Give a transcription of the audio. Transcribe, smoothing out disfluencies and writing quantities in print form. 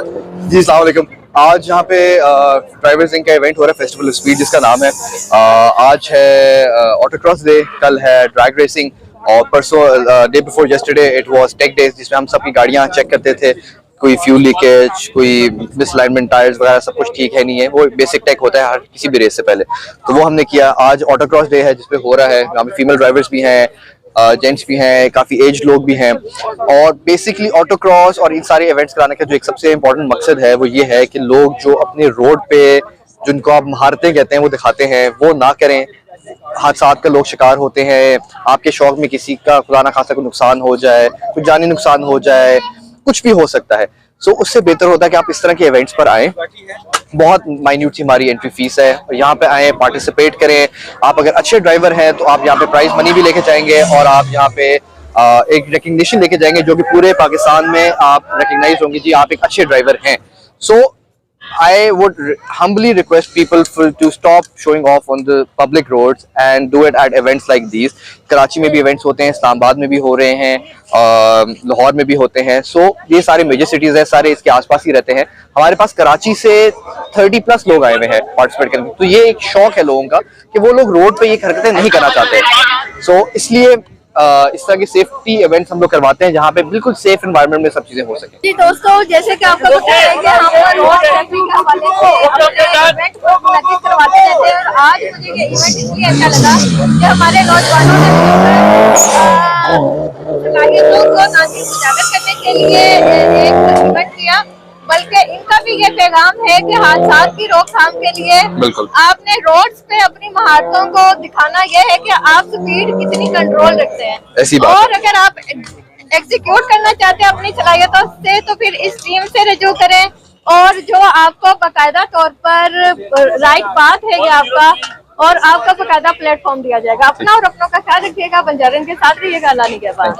जी अस्सलाम वालेकुम। आज यहाँ पे ड्राइवर्स का इवेंट हो रहा है, फेस्टिवल ऑफ स्पीड जिसका नाम है। आज है ऑटोक्रॉस डे, कल है ड्रैग रेसिंग और परसों day before yesterday it was tech day, जिसमें हम सबकी गाड़ियाँ चेक करते थे, कोई फ्यूल लीकेज, कोई मिसअलाइनमेंट, टायर्स वगैरह सब कुछ ठीक है नहीं है, वो बेसिक टेक होता है हर किसी भी रेस से पहले। तो वो हमने किया। आज ऑटोक्रॉस डे है जिसपे हो रहा है, यहाँ पे फीमेल ड्राइवर्स भी हैं, जेंट्स भी हैं, काफ़ी एज लोग भी हैं। और बेसिकली ऑटोक्रॉस और इन सारे इवेंट्स कराने का जो एक सबसे इम्पोर्टेंट मकसद है वो ये है कि लोग जो अपने रोड पे जिनको आप महारतें कहते हैं वो दिखाते हैं वो ना करें। हादसात का लोग शिकार होते हैं, आपके शौक में किसी का खुदा ना खासा कोई नुकसान हो जाए, कुछ जानी नुकसान हो जाए, कुछ भी हो सकता है। सो उससे बेहतर होता है कि आप इस तरह के इवेंट्स पर आएँ। बहुत माइन्यूट सी हमारी एंट्री फीस है, यहाँ पे आए, पार्टिसिपेट करें। आप अगर अच्छे ड्राइवर हैं तो आप यहाँ पे प्राइज मनी भी लेके जाएंगे और आप यहाँ पे एक रिकग्निशन लेके जाएंगे जो कि पूरे पाकिस्तान में आप रिकग्नाइज होंगे, जी आप एक अच्छे ड्राइवर हैं। सो I would humbly request people to stop showing off on the public roads and do it at events like these. Karachi में भी इवेंट्स होते हैं, इस्लामाबाद में भी हो रहे हैं, लाहौर में भी होते हैं। सो ये सारे मेजर सिटीज़ हैं, सारे इसके आसपास ही रहते हैं। हमारे पास कराची से 30+ लोग आए हुए हैं पार्टिसिपेट करने। तो ये एक शौक है लोगों का कि वो लोग रोड पे ये हरकतें नहीं करना चाहते। सो इसलिए इस तरह की सेफ्टी इवेंट्स हम लोग करवाते हैं जहाँ पे बिल्कुल सेफ एनवायरनमेंट में सब चीजें हो सके। जी दोस्तों, जैसे कि आपको पता है कि हम रोड ट्रैफिक के हवाले से इवेंट को मुनक्किद करवाते रहते हैं और आज मुझे ये इवेंट इसलिए अच्छा लगा कि हमारे नौजवानों ने सलाहियतों को ना सिर्फ उजागर करने के लिए एक इवेंट किया, बल्कि इनका भी ये पैगाम है कि हादसात की रोकथाम के लिए आपने रोड्स पे अपनी महारतों को दिखाना यह है कि आप स्पीड कितनी कंट्रोल रखते हैं। ऐसी बात और अगर आप एग्जीक्यूट करना चाहते हैं अपनी सलाहियतों से तो फिर इस टीम से रजू करें और जो आपको बाकायदा तौर पर राइट पाथ है ये आपका, और आपका बाकायदा प्लेटफॉर्म दिया जाएगा। अपना और अपनों का ख्याल रखिएगा, बंजारन के साथ रहिएगा। अल्लाह निगहबान।